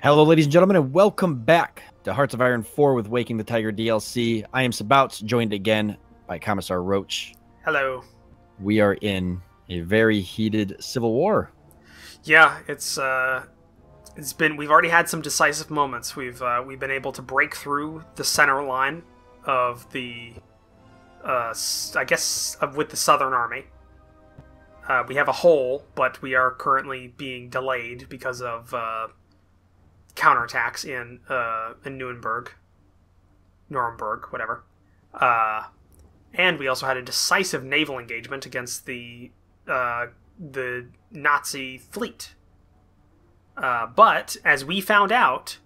Hello, ladies and gentlemen, and welcome back to Hearts of Iron 4 with Waking the Tiger DLC. I am Sabouts, joined again by Commissar Roach. Hello. We are in a very heated civil war. Yeah, it's been, we've already had some decisive moments. We've been able to break through the center line of the with the Southern Army. We have a hole, but we are currently being delayed because of counterattacks in Nuremberg, whatever. And we also had a decisive naval engagement against the Nazi fleet. But as we found out,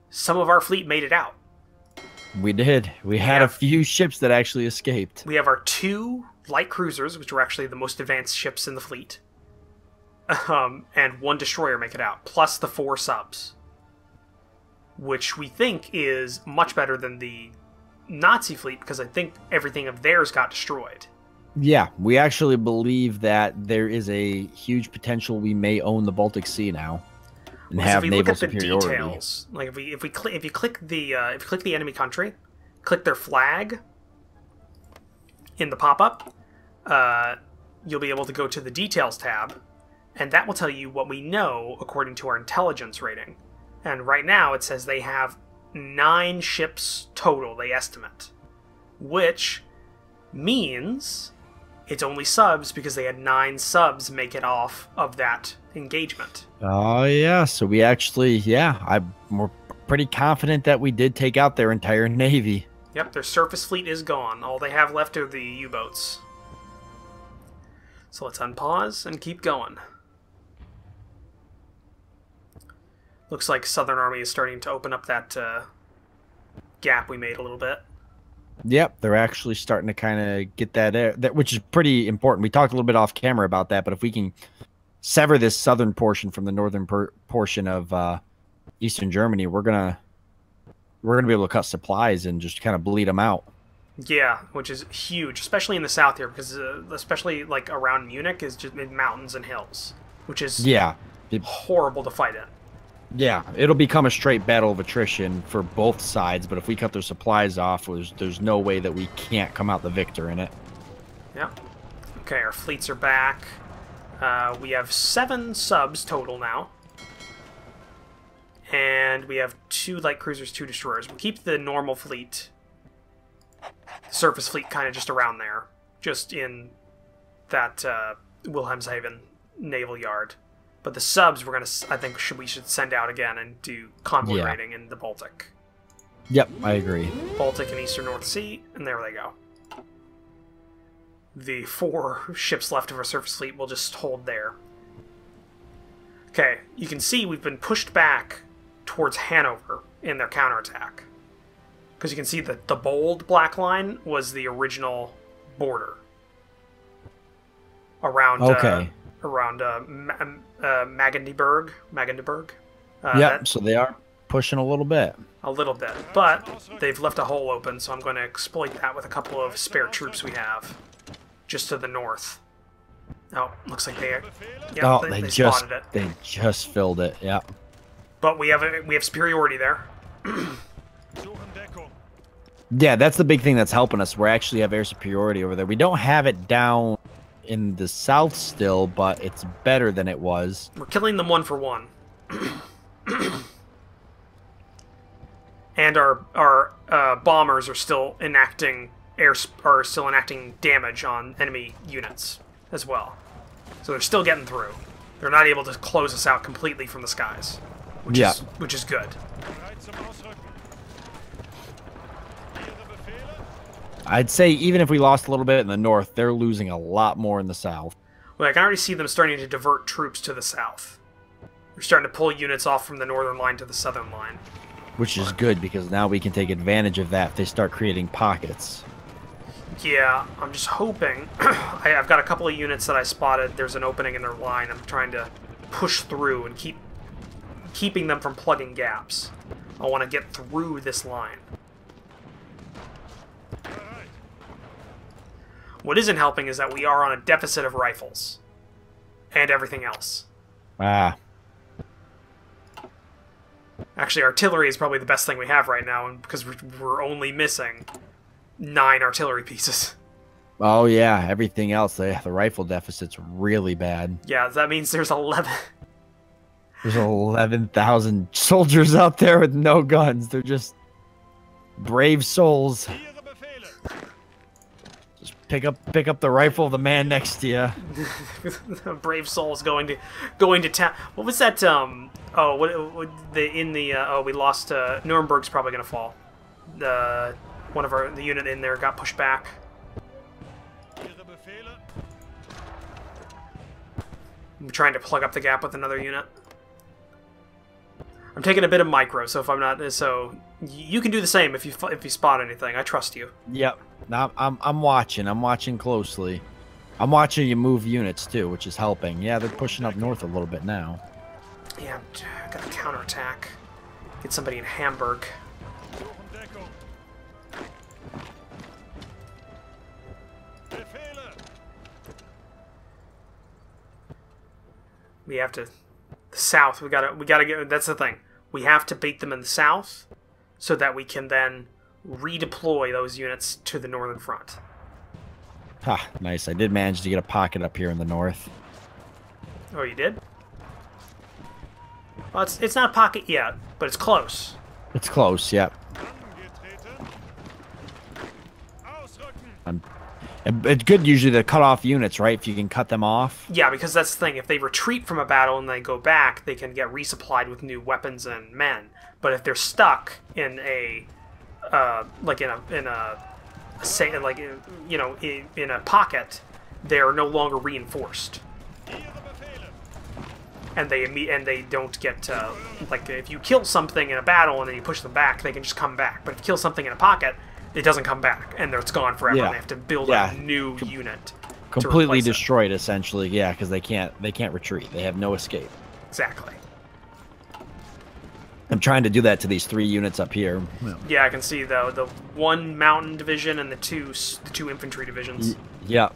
some of our fleet made it out. We did. We had a few ships that actually escaped. We have our 2 light cruisers, which were actually the most advanced ships in the fleet, and 1 destroyer make it out, plus the 4 subs, which we think is much better than the Nazi fleet, because I think everything of theirs got destroyed. Yeah, we actually believe that there is a huge potential we may own the Baltic Sea now and have naval superiority. Details, like if you click the enemy country, click their flag in the pop-up, you'll be able to go to the details tab, and that will tell you what we know according to our intelligence rating. And right now it says they have 9 ships total, they estimate, which means it's only subs because they had 9 subs make it off of that engagement. Oh, yeah. So we actually, we're pretty confident that we did take out their entire navy. Yep, their surface fleet is gone. All they have left are the U-boats. So let's unpause and keep going. Looks like Southern Army is starting to open up that gap we made a little bit. Yep, they're actually starting to kind of get that, which is pretty important. We talked a little bit off camera about that, but if we can sever this southern portion from the northern portion of Eastern Germany, we're gonna be able to cut supplies and just kind of bleed them out. Yeah, which is huge, especially in the south here, because especially like around Munich is just mountains and hills, which is horrible to fight in. Yeah, it'll become a straight battle of attrition for both sides, but if we cut their supplies off, there's no way that we can't come out the victor in it. Yeah. Okay, our fleets are back. We have 7 subs total now. And we have 2 light cruisers, 2 destroyers. We'll keep the normal fleet, the surface fleet, kind of just around there. Just in that Wilhelmshaven naval yard. But the subs, I think we should send out again and do convoy raiding in the Baltic. Yep, I agree. Baltic and Eastern North Sea, and there they go. The 4 ships left of our surface fleet will just hold there. Okay, you can see we've been pushed back towards Hanover in their counterattack. Because you can see that the bold black line was the original border. Around Magdeburg. Yep, so they are pushing a little bit. A little bit, but they've left a hole open, so I'm going to exploit that with a couple of spare troops we have just to the north. Oh, looks like they spotted it. They just filled it. Yeah. But we have superiority there. Yeah, that's the big thing that's helping us. We actually have air superiority over there. We don't have it down in the south still, but it's better than it was. We're killing them 1 for 1. And our bombers are still enacting damage on enemy units as well. So they're still getting through. They're not able to close us out completely from the skies, which is good. I'd say even if we lost a little bit in the north, they're losing a lot more in the south. Well, I can already see them starting to divert troops to the south. They're starting to pull units off from the northern line to the southern line. Which is good, because now we can take advantage of that if they start creating pockets. Yeah, I'm just hoping. I've got a couple of units that I spotted. There's an opening in their line. I'm trying to push through and keeping them from plugging gaps. I want to get through this line. What isn't helping is that we are on a deficit of rifles. And everything else. Ah. Actually, artillery is probably the best thing we have right now, and because we're only missing 9 artillery pieces. Oh yeah, everything else. The rifle deficit's really bad. Yeah, that means there's 11. There's 11,000 soldiers out there with no guns. They're just brave souls. Just pick up the rifle of the man next to you. Brave souls going to town. What was that? Oh, we lost. Nuremberg's probably gonna fall. The unit in there got pushed back. I'm trying to plug up the gap with another unit. I'm taking a bit of micro, so if I'm not, so you can do the same if you spot anything. I trust you. Yep. I'm watching. I'm watching closely. I'm watching you move units too, which is helping. Yeah, they're pushing up north a little bit now. Yeah, I got a counterattack. Get somebody in Hamburg. We have to the south. We gotta get. That's the thing. We have to beat them in the south, so that we can then redeploy those units to the northern front. Ah, nice. I did manage to get a pocket up here in the north. Oh, you did? Well, it's not a pocket yet, but it's close. It's close. Yep. It's good usually to cut off units, right? If you can cut them off. Yeah, because that's the thing. If they retreat from a battle and they go back, they can get resupplied with new weapons and men. But if they're stuck in a in a pocket, they're no longer reinforced. And they don't get like if you kill something in a battle and then you push them back, they can just come back. But if you kill something in a pocket, it doesn't come back, and it's gone forever. Yeah. And they have to build a new unit. Completely destroyed, essentially. Yeah, because they can't retreat. They have no escape. Exactly. I'm trying to do that to these 3 units up here. Yeah, I can see the 1 mountain division and the two infantry divisions. Yeah.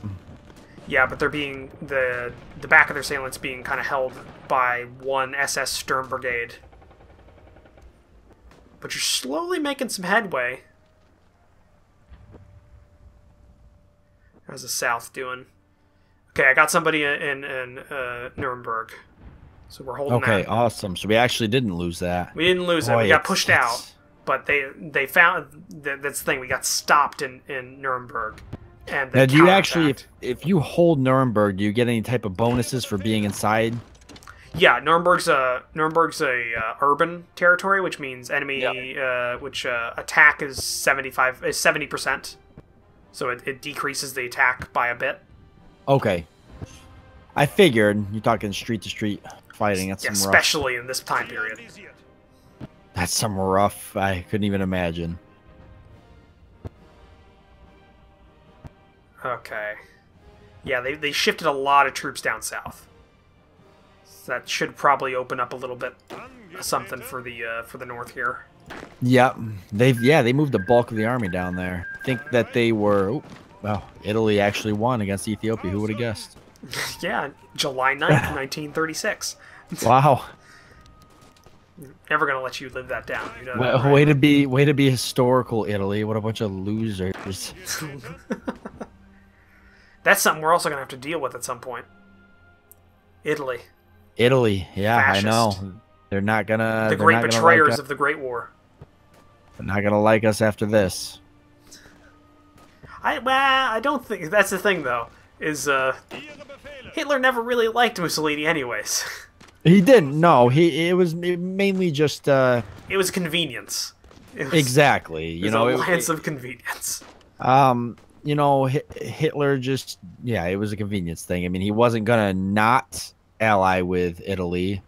Yeah, but they're being the back of their assailants being kind of held by 1 SS Sturm Brigade. But you're slowly making some headway. How's the south doing? Okay, I got somebody in Nuremberg. So we're holding that. Okay, awesome. So we actually didn't lose that. We didn't lose it. We got pushed out. But they found... That's the thing. We got stopped in Nuremberg. And now, do you actually... If you hold Nuremberg, do you get any type of bonuses for being inside? Yeah, Nuremberg's a urban territory, which means enemy... attack is 70%. So it decreases the attack by a bit. Okay. I figured you're talking street to street fighting. That's some rough. Especially in this time period. That's some rough. I couldn't even imagine. Okay. Yeah, they shifted a lot of troops down south. So that should probably open up a little bit something for the north here. Yep, they moved the bulk of the army down there. I think that they were, well, Italy actually won against Ethiopia. Who would have guessed? Yeah, July 9th, 1936. Wow. Never gonna let you live that down. You know well, that, right? way to be historical, Italy. What a bunch of losers. That's something we're also gonna have to deal with at some point. Italy, yeah, Fascist. I know. They're not gonna. The great betrayers of the Great War. They're not gonna like us after this. I don't think that's the thing though. Is Hitler never really liked Mussolini, anyways. He didn't. No, it was mainly just. It was convenience. It was, exactly. You know, an alliance of convenience. You know, Hitler just it was a convenience thing. I mean, he wasn't gonna not ally with Italy.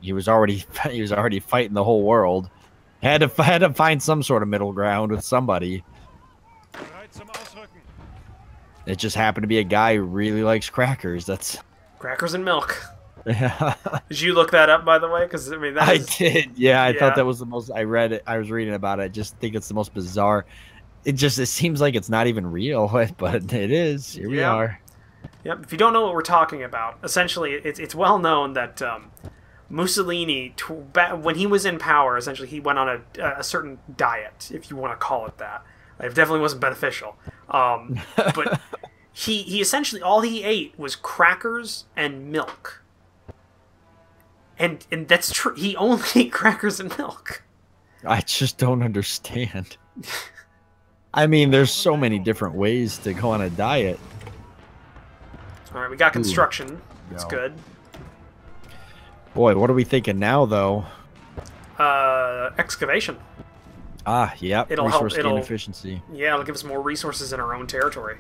He was already fighting the whole world. Had to find some sort of middle ground with somebody. It just happened to be a guy who really likes crackers. That's crackers and milk. Yeah. Did you look that up, by the way? Because I mean, I did. Yeah, I thought that was the most. I read it. I was reading about it. I just think it's the most bizarre. It seems like it's not even real, but it is. Here we are. Yep. If you don't know what we're talking about, essentially, it's well known that Mussolini, when he was in power, essentially he went on a certain diet, if you want to call it that. It definitely wasn't beneficial. But he essentially, all he ate was crackers and milk. And that's true. He only ate crackers and milk. I just don't understand. I mean, there's so many different ways to go on a diet. All right, we got construction. That's good. Boy, what are we thinking now, though? Excavation. Ah, yeah. It'll resource help. gain efficiency. Yeah, it'll give us more resources in our own territory.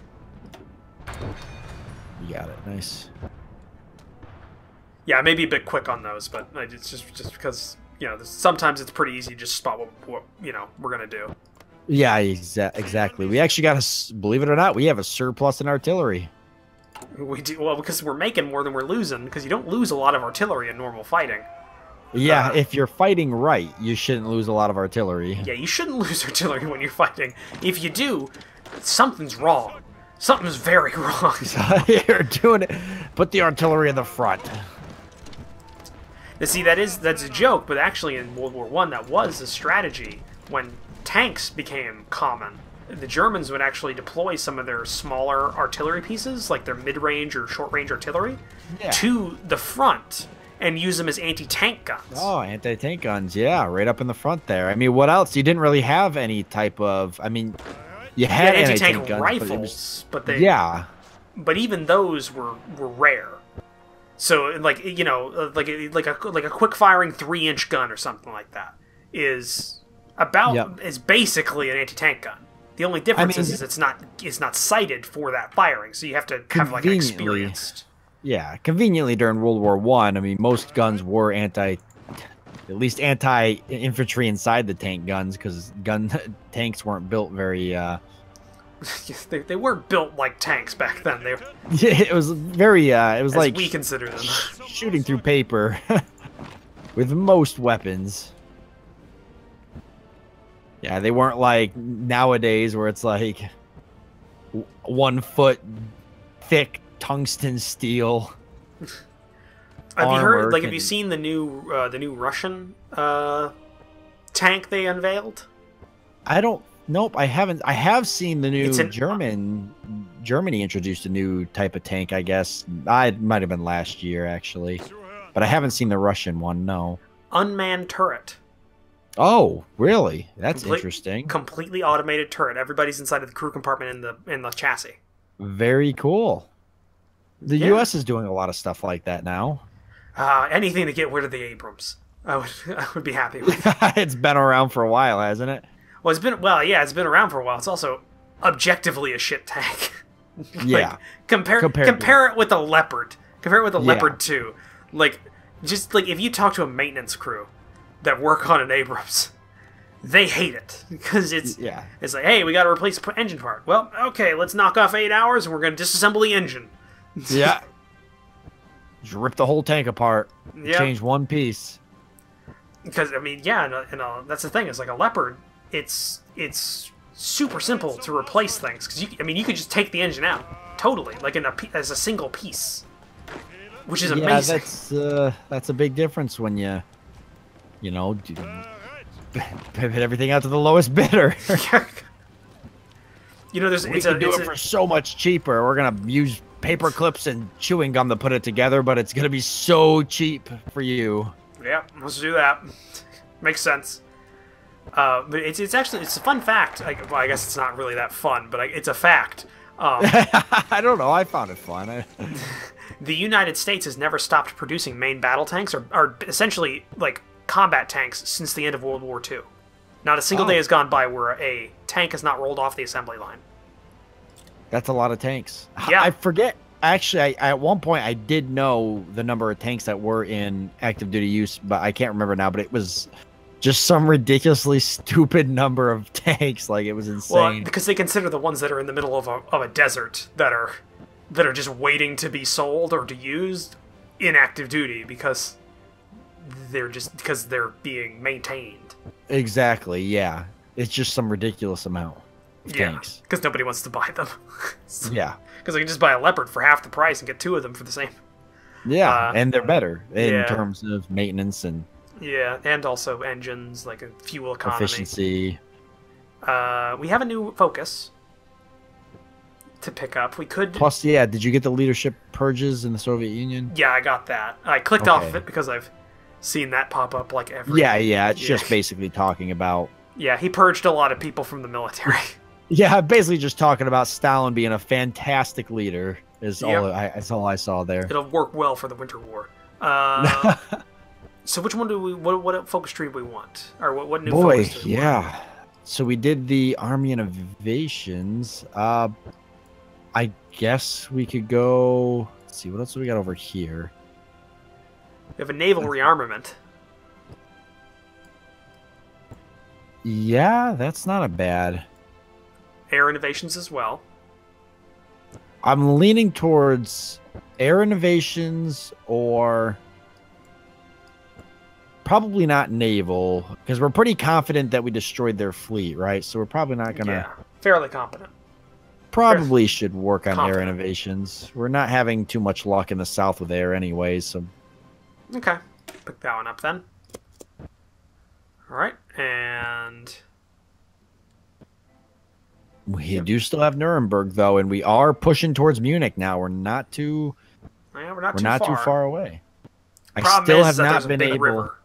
You got it. Nice. Yeah, I may be a bit quick on those, but it's just because, you know, sometimes it's pretty easy to just spot what you know, we're going to do. Yeah, exactly. We actually got believe it or not, we have a surplus in artillery. We do, well, because we're making more than we're losing, because you don't lose a lot of artillery in normal fighting. Yeah, if you're fighting right, you shouldn't lose a lot of artillery. Yeah, you shouldn't lose artillery when you're fighting. If you do, something's wrong. Something's very wrong. You're doing it. Put the artillery in the front. Now, see, that's a joke, but actually in World War I, that was a strategy. When tanks became common, the Germans would actually deploy some of their smaller artillery pieces, like their mid-range or short-range artillery, to the front and use them as anti-tank guns. Oh, anti-tank guns, yeah, right up in the front there. I mean, what else? You didn't really have any type of, I mean, you had anti-tank guns, rifles, but they... Yeah. But even those were rare. So, like, you know, like a quick-firing 3-inch gun or something like that is is basically an anti-tank gun. The only difference is it's not sighted for that firing, so you have to have like an experienced. Yeah, conveniently during World War I mean, most guns were at least anti-infantry inside the tank guns, because tanks weren't built very. They weren't built like tanks back then. Yeah, it was very. It was like we consider them shooting through paper with most weapons. Yeah, they weren't like nowadays where it's like 1 foot thick tungsten steel. Have you heard? Like, have you seen the new Russian tank they unveiled? I don't. Nope, I haven't. I have seen the new Germany introduced a new type of tank. I guess it might have been last year actually, but I haven't seen the Russian one. No. Unmanned turret. Oh, really? That's interesting. Completely automated turret. Everybody's inside of the crew compartment in the chassis. Very cool. The U.S. is doing a lot of stuff like that now. Anything to get rid of the Abrams, I would be happy with. It's been around for a while, hasn't it? Well, it's been around for a while. It's also objectively a shit tank. Yeah. Compare it with a Leopard. Compare it with a Leopard 2. Like, just like if you talk to a maintenance crew that work on an Abrams, they hate it because it's like, hey, we got to replace the engine part. Well, okay, let's knock off 8 hours and we're going to disassemble the engine. Yeah. Just rip the whole tank apart. Change one piece. Because I mean, that's the thing. It's like a Leopard. It's super simple to replace things because you could just take the engine out totally, like as a single piece, which is amazing. That's a big difference when you pivot everything out to the lowest bidder. We can do it for so much cheaper. We're gonna use paper clips and chewing gum to put it together, but it's gonna be so cheap for you. Yeah, let's do that. Makes sense. But it's a fun fact. Well, I guess it's not really that fun, but it's a fact. I don't know. I found it fun. The United States has never stopped producing main battle tanks, or essentially like combat tanks, since the end of World War II. Not a single day has gone by where a tank has not rolled off the assembly line. That's a lot of tanks. Yeah. I forget. Actually, at one point, I did know the number of tanks that were in active duty use, but I can't remember now. But it was just some ridiculously stupid number of tanks. Like, it was insane. Well, because they consider the ones that are in the middle of a desert that are just waiting to be sold or to use in active duty because they're being maintained. Exactly. Yeah. It's just some ridiculous amount of tanks. Because nobody wants to buy them. Yeah. Because they can just buy a Leopard for half the price and get 2 of them for the same. Yeah, and they're better in yeah. terms of maintenance and and also engines, like a fuel economy. efficiency. We have a new focus to pick up. We could. Plus, yeah, did you get the leadership purges in the Soviet Union? Yeah, I got that. I clicked off of it because I've seen that pop up like every. Yeah. It's just basically talking about. Yeah, he purged a lot of people from the military. Yeah, basically just talking about Stalin being a fantastic leader is all I saw there. It'll work well for the Winter War. So which one do we? What focus tree do we want? Or what new? Boy, focus do we want? So we did the Army Innovations. I guess we could go. Let's see, what else do we got over here? We have a naval rearmament. Yeah, that's not a bad. Air innovations as well. I'm leaning towards air innovations or probably not naval because we're pretty confident that we destroyed their fleet, right? So we're probably not gonna. Yeah, fairly competent. Probably should work on air innovations. We're not having too much luck in the south with air anyways, so... Okay. Pick that one up then. Alright, and... We do still have Nuremberg, though, and we are pushing towards Munich now. We're not too... Yeah, we're not too far away. I still have not been able... River,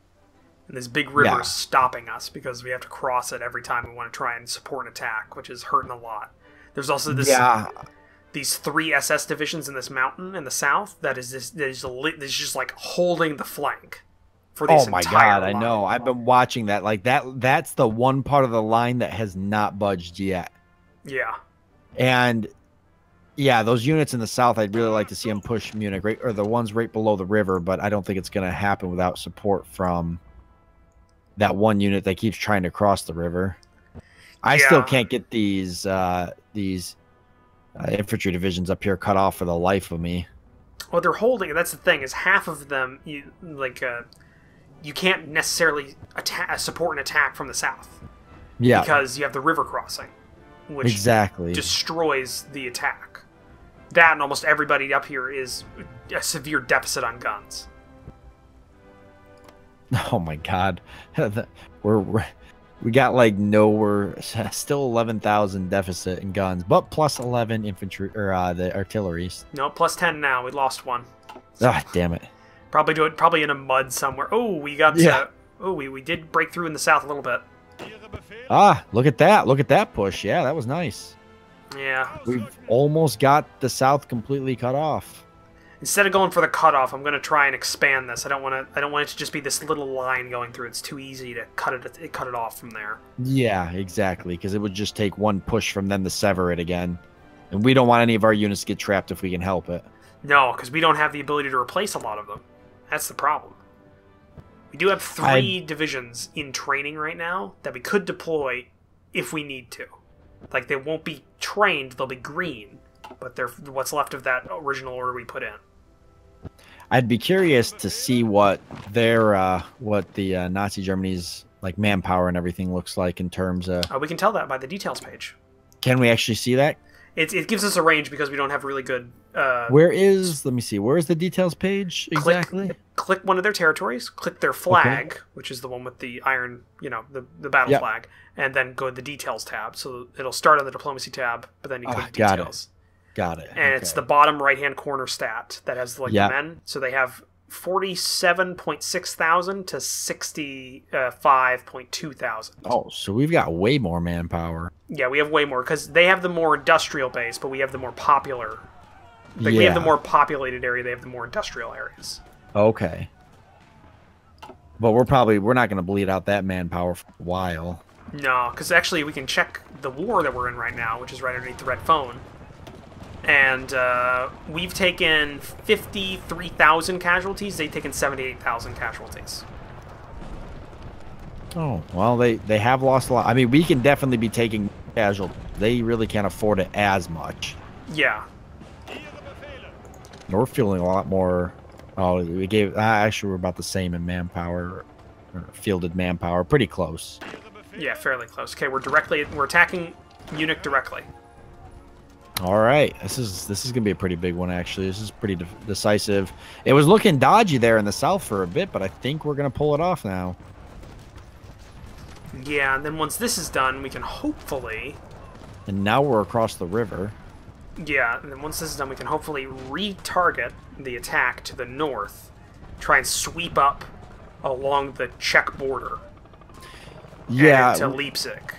and this big river is stopping us because we have to cross it every time we want to try and support an attack, which is hurting a lot. There's also this these 3 SS divisions in this mountain in the south that is just like holding the flank for this entire God, line. I know. I've been watching that. Like that's the one part of the line that has not budged yet. Yeah. And yeah, those units in the south, I'd really like to see them push Munich, right, or the ones right below the river, but I don't think it's going to happen without support from that one unit that keeps trying to cross the river. I still can't get these infantry divisions up here cut off for the life of me. Well, they're holding. That's the thing, is half of them you can't necessarily support an attack from the south. Yeah, because you have the river crossing, which destroys the attack. That and almost everybody up here is a severe deficit on guns. Oh my God, we got like we're still 11,000 deficit in guns, but plus 11 infantry or the artillery. No, plus 10 now. We lost one. Ah, damn it. Probably in a mud somewhere. Oh, we got we did break through in the south a little bit. Ah, look at that. Look at that push. Yeah, that was nice. Yeah. We've almost got the south completely cut off. Instead of going for the cutoff, I'm going to try and expand this. I don't want it to just be this little line going through. It's too easy to cut it off from there. Yeah, exactly, because it would just take one push from them to sever it again. And we don't want any of our units to get trapped if we can help it. No, because we don't have the ability to replace a lot of them. That's the problem. We do have 3 divisions in training right now that we could deploy if we need to. Like, they won't be trained, they'll be green. But they're what's left of that original order we put in. I'd be curious to see what their what the Nazi Germany's like manpower and everything looks like in terms of. We can tell that by the details page. Can we actually see that? It gives us a range because we don't have really good. Where is? Let me see. Where is the details page exactly? Click one of their territories. Click their flag, which is the one with the iron, the battle flag, and then go to the details tab. So it'll start on the diplomacy tab, but then you go to details. Got it. And it's the bottom right-hand corner stat that has the men. So they have 47.6 thousand to 65.2 thousand. Oh, so we've got way more manpower. Yeah, we have way more because they have the more industrial base, but we have the more popular. We have the more populated area. They have the more industrial areas. Okay. But we're not going to bleed out that manpower for a while. No, because actually we can check the war that we're in right now, which is right underneath the red phone. And we've taken 53,000 casualties. They've taken 78,000 casualties. Oh, well, they have lost a lot. I mean, we can definitely be taking casualties. They really can't afford it as much. Yeah. We're feeling a lot more. Oh, we gave. Actually, we're about the same in manpower, or fielded manpower. Pretty close. Yeah, fairly close. Okay, we're attacking Munich directly. All right, this is gonna be a pretty big one actually. This is pretty decisive. It was looking dodgy there in the south for a bit, but I think we're gonna pull it off now. Yeah, and then once this is done, we can hopefully... And now we're across the river. Yeah, and then once this is done, we can hopefully retarget the attack to the north. Try and sweep up along the Czech border. Yeah. To Leipzig.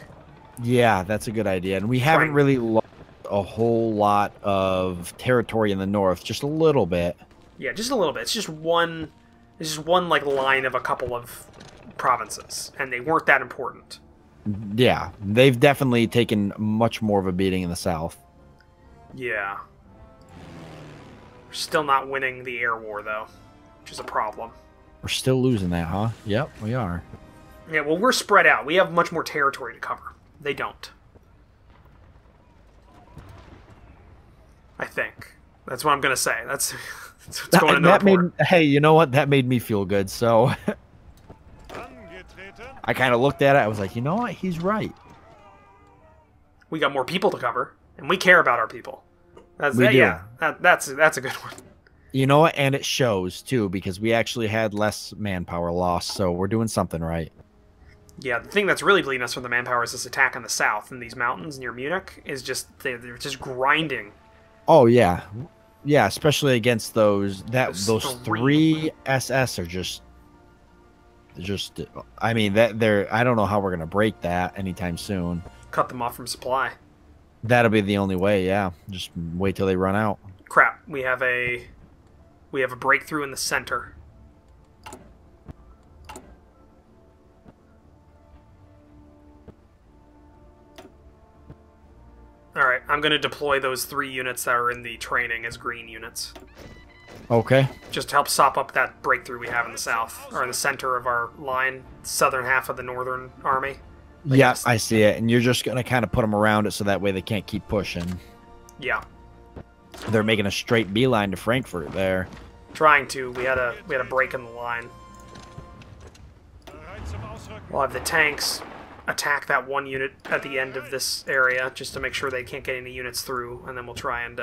Yeah, that's a good idea. And we haven't really lost a whole lot of territory in the north, just a little bit. Yeah, just a little bit. It's just one like line of a couple of provinces, and they weren't that important. Yeah, they've definitely taken much more of a beating in the south. Yeah. We're still not winning the air war, though, which is a problem. We're still losing that, huh? Yep, we are. Yeah, well, we're spread out. We have much more territory to cover. They don't. I think. That's what I'm going to say. That's what's going in the report. Hey, you know what? That made me feel good, so... I kind of looked at it. I was like, you know what? He's right. We got more people to cover, and we care about our people. That's we do. Yeah, that's a good one. You know what? And it shows, too, because we actually had less manpower loss, so we're doing something right. Yeah, the thing that's really bleeding us from the manpower is this attack in the south, in these mountains near Munich, is just, they're just grinding. Oh, yeah. Yeah, especially against those three SS are just I mean, they're I don't know how we're going to break that anytime soon. Cut them off from supply. That'll be the only way, yeah. Just wait till they run out. Crap, we have a breakthrough in the center. Alright, I'm going to deploy those 3 units that are in the training as green units. Okay. Just to help sop up that breakthrough we have in the south, or in the center of our line, southern half of the northern army. Yeah, I see it. And you're just going to kind of put them around it so that way they can't keep pushing. Yeah. They're making a straight beeline to Frankfurt there. Trying to. We had a break in the line. We'll have the tanks attack that one unit at the end of this area, just to make sure they can't get any units through, and then we'll try and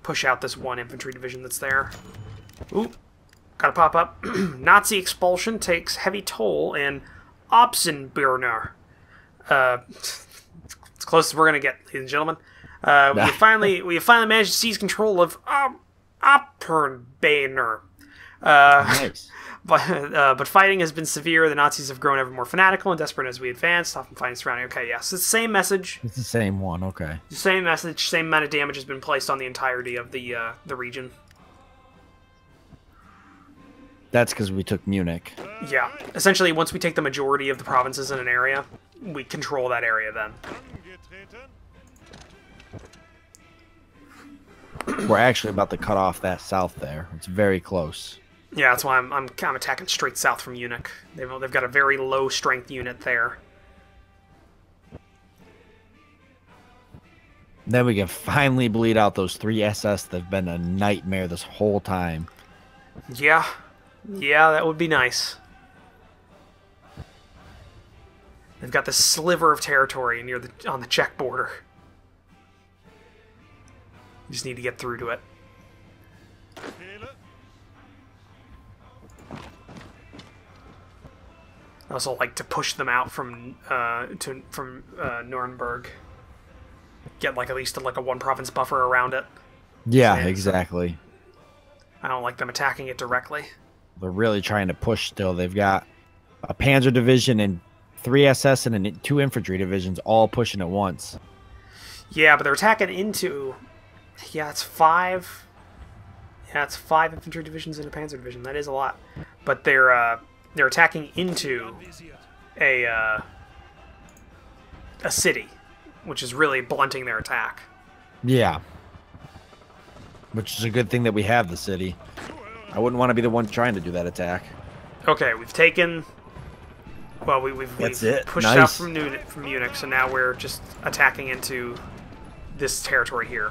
push out this one infantry division that's there. Ooh, gotta pop up. Nazi expulsion takes heavy toll in Opsenbirner. It's close as we're gonna get, ladies and gentlemen. We have finally managed to seize control of Opernbaner. Nice. But fighting has been severe. The Nazis have grown ever more fanatical and desperate as we advance, often fighting surrounding. Okay, yes, it's the same message. It's the same one. Okay. The same message, same amount of damage has been placed on the entirety of the region. That's because we took Munich. Yeah, essentially, once we take the majority of the provinces in an area, we control that area. Then we're actually about to cut off that south there. It's very close. Yeah, that's why I'm attacking straight south from Munich. They've got a very low strength unit there. Then we can finally bleed out those 3 SS that have been a nightmare this whole time. Yeah, that would be nice. They've got this sliver of territory on the Czech border. You just need to get through to it. I also like to push them out from Nuremberg. Get at least a 1-province buffer around it. Yeah, exactly. I don't like them attacking it directly. They're really trying to push still. They've got a Panzer division and 3 SS and 2 infantry divisions all pushing at once. Yeah, but they're attacking into... Yeah, it's 5... Yeah, it's 5 infantry divisions and a Panzer division. That is a lot. But they're attacking into a city, which is really blunting their attack. Yeah. Which is a good thing that we have the city. I wouldn't want to be the one trying to do that attack. Okay, we've taken... Well, we've pushed out from Munich, so now we're just attacking into this territory here.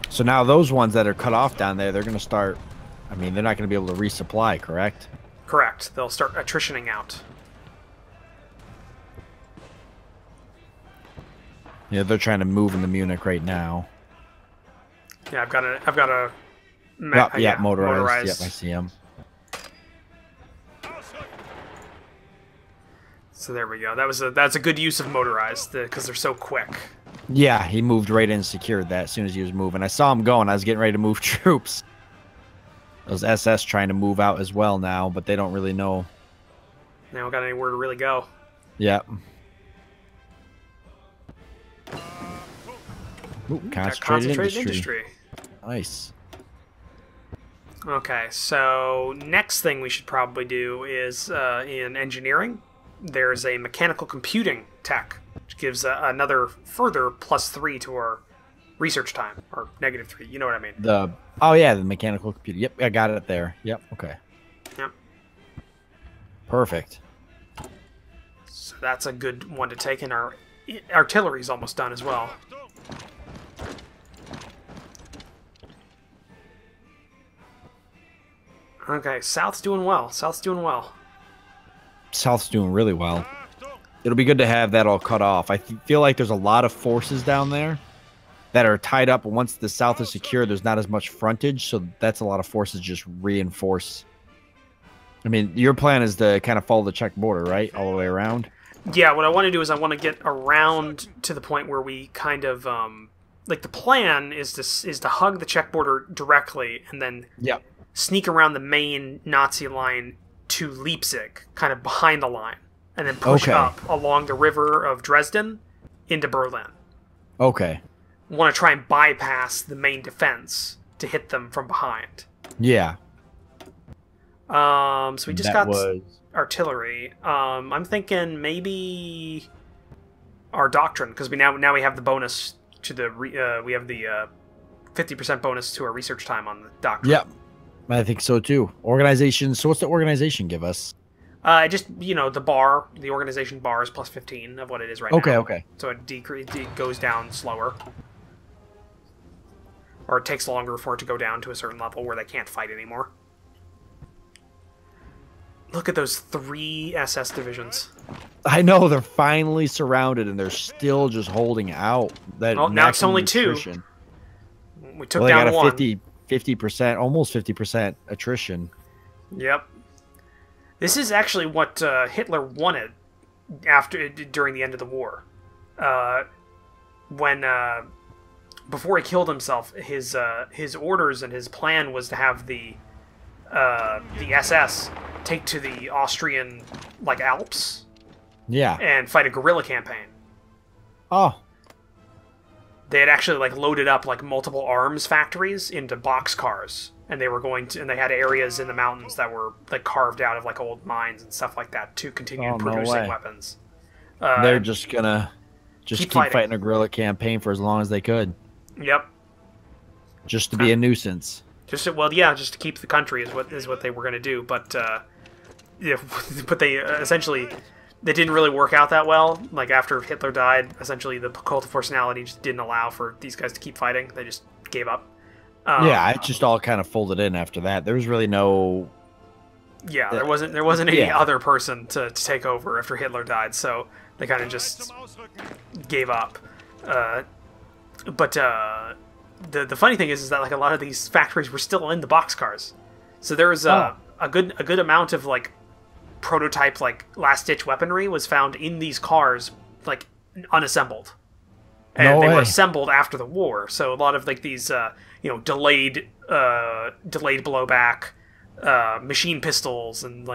So now those ones that are cut off down there, they're going to start... I mean, they're not going to be able to resupply, correct? Correct. They'll start attritioning out. Yeah, they're trying to move into Munich right now. Yeah, I've got a. Yep, motorized. Yep, I see him. So there we go. That's a good use of motorized because they're so quick. Yeah, he moved right in and secured that as soon as he was moving. I saw him going. I was getting ready to move troops. Those SS trying to move out as well now, but they don't really know. They don't got anywhere to really go. Yep. Ooh, concentrated industry. Nice. Okay, so next thing we should probably do is in engineering, there's a mechanical computing tech, which gives another further +3 to our research time, or -3. You know what I mean? The mechanical computer. Yep, I got it there. Yep. Okay. Yep. Perfect. So that's a good one to take, and our artillery's almost done as well. Okay, South's doing well. South's doing well. South's doing really well. It'll be good to have that all cut off. I feel like there's a lot of forces down there that are tied up. Once the South is secure, there's not as much frontage, so that's a lot of forces just reinforce. I mean, your plan is to kind of follow the Czech border, right? All the way around? Yeah, what I want to do is I want to get around to the point where we kind of... like, the plan is to hug the Czech border directly and then sneak around the main Nazi line to Leipzig, kind of behind the line, and then push up along the river of Dresden into Berlin. Okay. Want to try and bypass the main defense to hit them from behind. Yeah. So we just got artillery. I'm thinking maybe our doctrine, because now we have the bonus to the we have the 50% bonus to our research time on the doctrine. Yep. I think so too. Organization. So what's the organization give us? Just, the organization bar is +15 of what it is right now. Okay. So it goes down slower. Or it takes longer for it to go down to a certain level where they can't fight anymore. Look at those 3 SS divisions. I know, they're finally surrounded and they're still just holding out. Now it's only attrition. 2. We took down they got 1. 50%, almost 50% attrition. Yep. This is actually what Hitler wanted during the end of the war. Before he killed himself, his orders and his plan was to have the SS take to the Austrian Alps, and fight a guerrilla campaign. Oh. They had actually loaded up multiple arms factories into boxcars, and they were and they had areas in the mountains that were carved out of old mines and stuff like that to continue producing weapons. They're just gonna keep fighting a guerrilla campaign for as long as they could. Yep. Just to be a nuisance. Just to keep the country is what they were going to do, but but they essentially they didn't really work out that well. After Hitler died, essentially the cult of personality just didn't allow for these guys to keep fighting. They just gave up. It just all kind of folded in after that. There was really no. Yeah, there wasn't any other person to take over after Hitler died, so they kind of just gave up. But the funny thing is that a lot of these factories were still in the boxcars, so there was a good amount of prototype last ditch weaponry was found in these cars unassembled, and they were assembled after the war. So a lot of these delayed blowback machine pistols and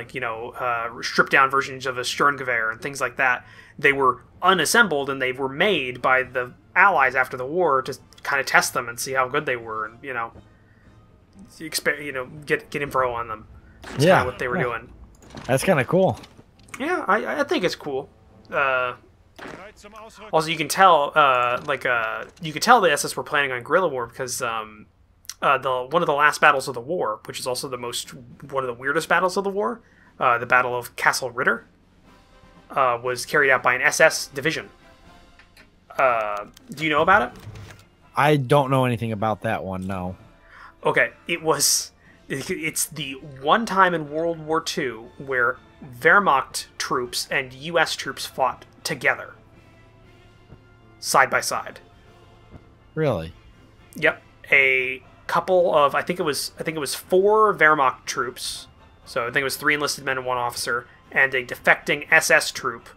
stripped down versions of a Sturmgewehr and things like that, they were unassembled and they were made by the Allies after the war to kind of test them and see how good they were, and get info on them. That's kind of what they were doing. That's kind of cool. Yeah, I think it's cool. Also, you can tell you could tell the SS were planning on guerrilla war because one of the last battles of the war, which is also one of the weirdest battles of the war, the Battle of Castle Ritter, was carried out by an SS division. Do you know about it? I don't know anything about that one, no. Okay, it's the one time in World War II where Wehrmacht troops and U.S. troops fought together. side by side. Really? Yep. A couple of I think it was 4 Wehrmacht troops. So I think it was 3 enlisted men and 1 officer, and a defecting SS troop.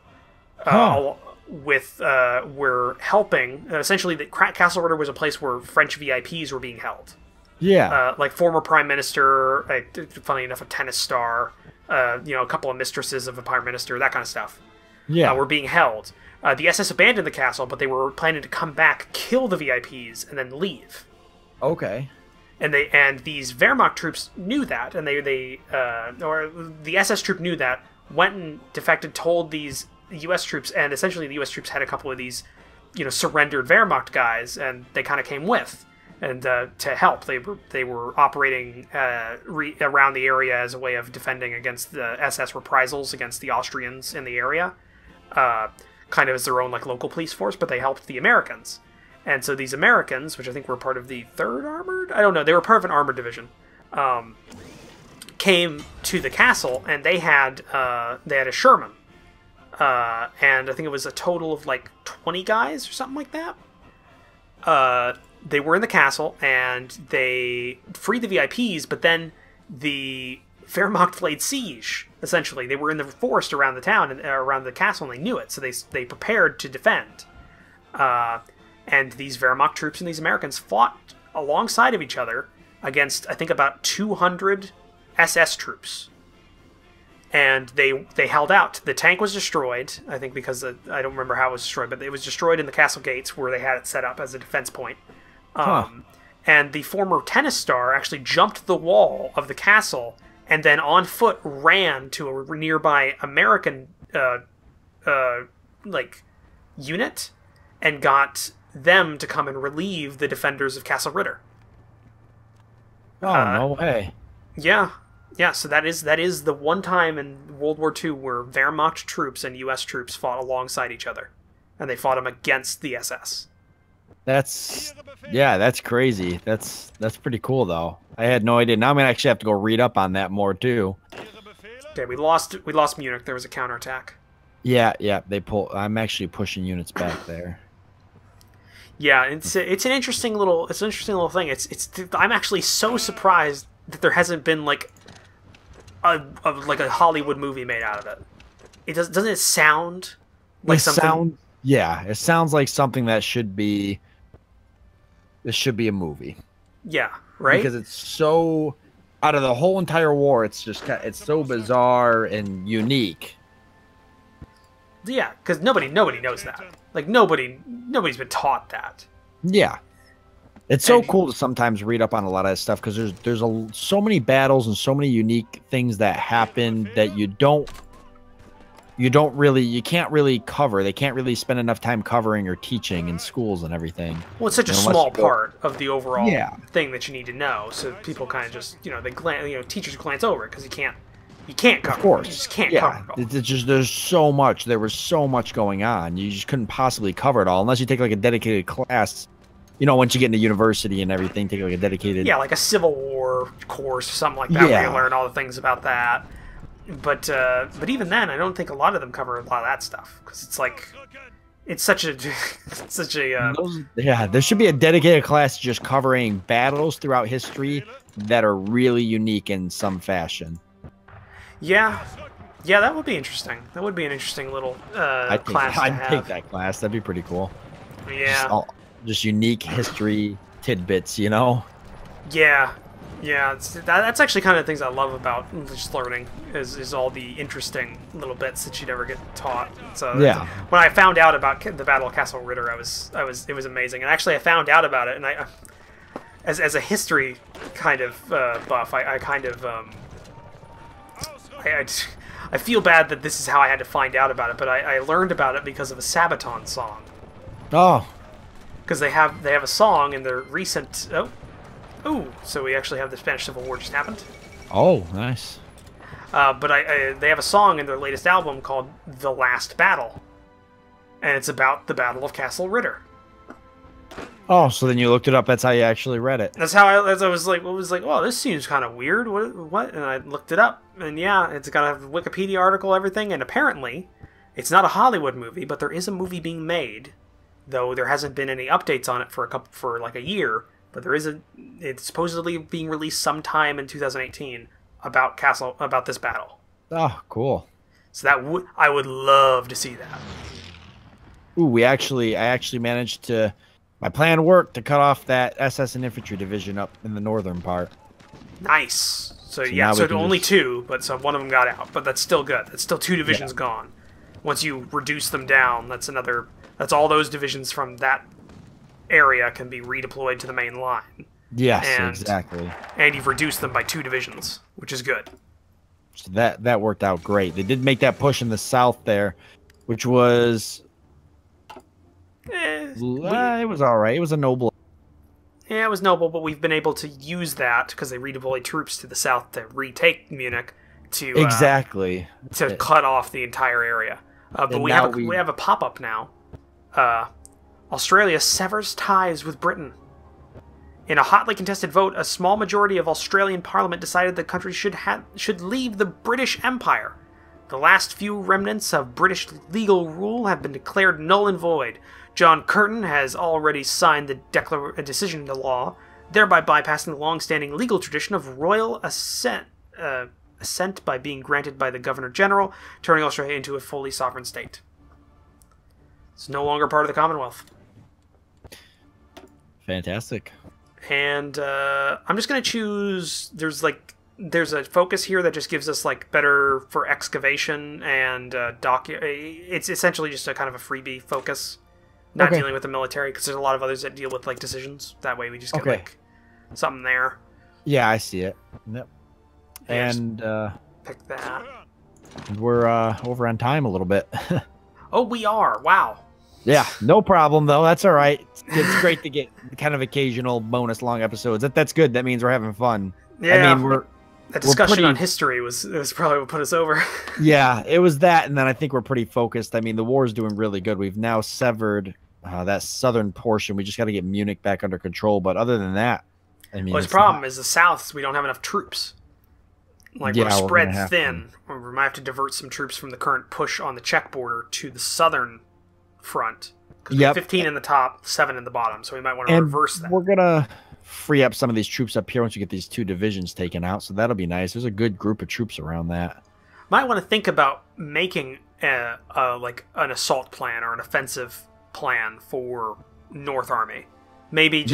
Were helping. Essentially, the Castle Ritter was a place where French VIPs were being held. Yeah. Like former prime minister, funny enough, a tennis star, a couple of mistresses of a prime minister, that kind of stuff. Yeah. Were being held. The SS abandoned the castle, but they were planning to come back, kill the VIPs, and then leave. Okay. And these Wehrmacht troops knew that, and or the SS troop knew that, went and defected, told these U.S. troops, and essentially the U.S. troops had a couple of these, surrendered Wehrmacht guys, and they kind of came with, and to help. They were operating around the area as a way of defending against the SS reprisals against the Austrians in the area, kind of as their own local police force, but they helped the Americans. And so these Americans, which I think were part of the 3rd Armored, I don't know, they were part of an armored division, came to the castle, and they had a Sherman. And I think it was a total of 20 guys or something like that. They were in the castle, and they freed the VIPs, but then the Wehrmacht laid siege, essentially. They were in the forest around the town, and around the castle, and they knew it, so they prepared to defend. And these Wehrmacht troops and these Americans fought alongside of each other against, I think, about 200 SS troops. And they held out. The tank was destroyed, I think, because I don't remember how it was destroyed, but it was destroyed in the castle gates where they had it set up as a defense point. And the former tennis star actually jumped the wall of the castle and then on foot ran to a nearby American unit and got them to come and relieve the defenders of Castle Ritter. Oh, no way. Yeah. Yeah, so that is the one time in World War II where Wehrmacht troops and U.S. troops fought alongside each other. And they fought them against the SS. That's crazy. That's pretty cool, though. I had no idea. Now I'm going to actually have to go read up on that more, too. Okay, we lost Munich. There was a counterattack. Yeah, I'm actually pushing units back there. Yeah, it's an interesting little thing. I'm actually so surprised that there hasn't been a Hollywood movie made out of it. Doesn't it sound like something? It sounds like something that should be. This should be a movie. Yeah, right. Because it's so out of the whole entire war. It's so bizarre and unique. Yeah, because nobody knows that. Nobody's been taught that. Yeah. It's so cool to sometimes read up on a lot of that stuff because there's so many battles and so many unique things that happen that you can't really cover. They can't really spend enough time covering or teaching in schools and everything. Well, it's such a small part of the overall thing that you need to know. So people kind of just teachers glance over it because you can't cover. Of course, you just can't cover it all. It's just there's so much. There was so much going on. You just couldn't possibly cover it all unless you take a dedicated class. Once you get into university and everything, take a dedicated... Yeah, like a Civil War course or something like that, where you learn all the things about that. But even then, I don't think a lot of them cover a lot of that stuff. Because it's such a... there should be a dedicated class just covering battles throughout history that are really unique in some fashion. Yeah, that would be interesting. That would be an interesting little class to have. I'd take that class. That'd be pretty cool. Yeah. Just unique history tidbits, Yeah, that's actually kind of the things I love about just learning is all the interesting little bits that you never get taught. So when I found out about the Battle of Castle Ritter, it was amazing. And actually, I found out about it, and I, as a history kind of buff, I feel bad that this is how I had to find out about it, but I learned about it because of a Sabaton song. Oh. Because they have a song in their recent... so we actually have the Spanish Civil War just happened. Oh, nice. But they have a song in their latest album called The Last Battle. And it's about the Battle of Castle Ritter. Oh, so then you looked it up. That's how you actually read it. That's how I was like, oh, this seems kind of weird. What? And I looked it up. And yeah, it's got a Wikipedia article, everything. And apparently, it's not a Hollywood movie, but there is a movie being made though there hasn't been any updates on it for like a year. But it's supposedly being released sometime in 2018 about this battle. Oh, cool. So I would love to see that. Ooh, I actually managed to. My plan worked to cut off that SS and infantry division up in the northern part. Nice. So yeah, so only two, but so one of them got out, but that's still good. That's still two divisions gone. Once you reduce them down, that's all those divisions from that area can be redeployed to the main line. Yes, exactly. And you've reduced them by 2 divisions, which is good. So that worked out great. They did make that push in the south there, which was it was all right. It was a noble. Yeah, it was noble, but we've been able to use that because they redeployed troops to the south to retake Munich to cut off the entire area. But we have a pop-up now. Australia severs ties with Britain. In a hotly contested vote, a small majority of Australian Parliament decided the country should leave the British Empire. The last few remnants of British legal rule have been declared null and void. John Curtin has already signed a decision into law, thereby bypassing the long-standing legal tradition of royal assent by being granted by the Governor-General, turning Australia into a fully sovereign state. It's no longer part of the Commonwealth. Fantastic. And I'm just going to choose... There's a focus here that just gives us like better for excavation and it's essentially just a kind of a freebie focus, not dealing with the military, because there's a lot of others that deal with like decisions. That way we just get like something there. Yeah, I see it. Yep. And pick that. We're over on time a little bit. Oh, we are. Wow. Yeah, no problem though. That's all right. It's great to get kind of occasional bonus long episodes. That's good. That means we're having fun. Yeah. I mean, that discussion on history was probably what put us over. Yeah, it was that, and then I think we're pretty focused. I mean, the war is doing really good. We've now severed that southern portion. We just got to get Munich back under control. But other than that, I mean, the problem is the south. We don't have enough troops. Like we're spread thin. We might have to divert some troops from the current push on the Czech border to the southern front. Because we have 15 in the top, 7 in the bottom. So we might want to reverse that. We're gonna free up some of these troops up here once we get these 2 divisions taken out, so that'll be nice. There's a good group of troops around that. Might want to think about making like an assault plan or an offensive plan for North Army. Maybe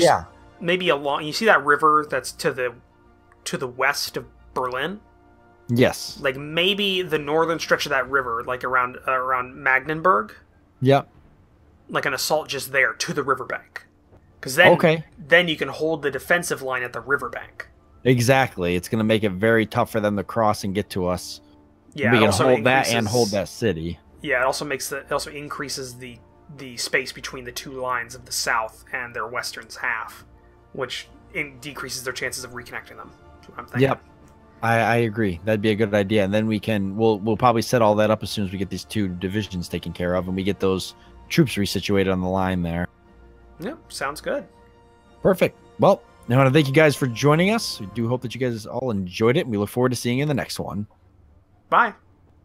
maybe along. You see that river that's to the west of Berlin? Yes. Like maybe the northern stretch of that river, like around Magdeburg. Yep. Like an assault just there to the riverbank. Because then you can hold the defensive line at the riverbank. Exactly. It's going to make it very tough for them to cross and get to us. Yeah, we can hold that and hold that city. Yeah, it also increases the space between the 2 lines of the south and their western half, which decreases their chances of reconnecting them. That's what I'm thinking. Yep. I agree. That'd be a good idea. And then we'll probably set all that up as soon as we get these 2 divisions taken care of and we get those troops resituated on the line there. Yep, sounds good. Perfect. Well, I want to thank you guys for joining us. We do hope that you guys all enjoyed it, and we look forward to seeing you in the next one. Bye.